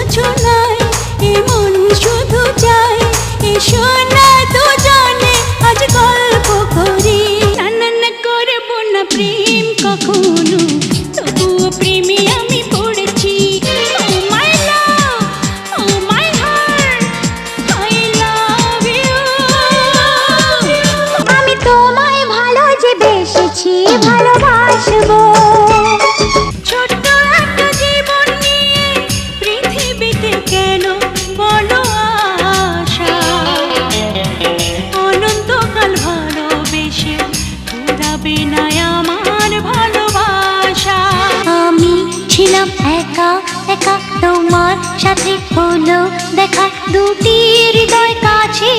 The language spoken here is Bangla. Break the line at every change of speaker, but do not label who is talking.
কিছু নাই, এমন শুধু চাই এসো না দুজনে আজ গল্প করি। না না না করবো না প্রেম কখনো, তবুও প্রেমে আমি পড়েছি। Oh my love, oh my heart, I love you।
আমি তোমায় ভালো যে বেসেছি, ভালোবাসবো।
ছোট্ট একটা জীবন নিয়ে পৃথিবীতে কেন বলো আশা, অনন্তকাল ভালোবেসে ফুরাবে না আমার ভালোবাসা।
আমি ছিলাম একা একা, তোমার সাথে হলো দেখা, দুটি হৃদয় কাছে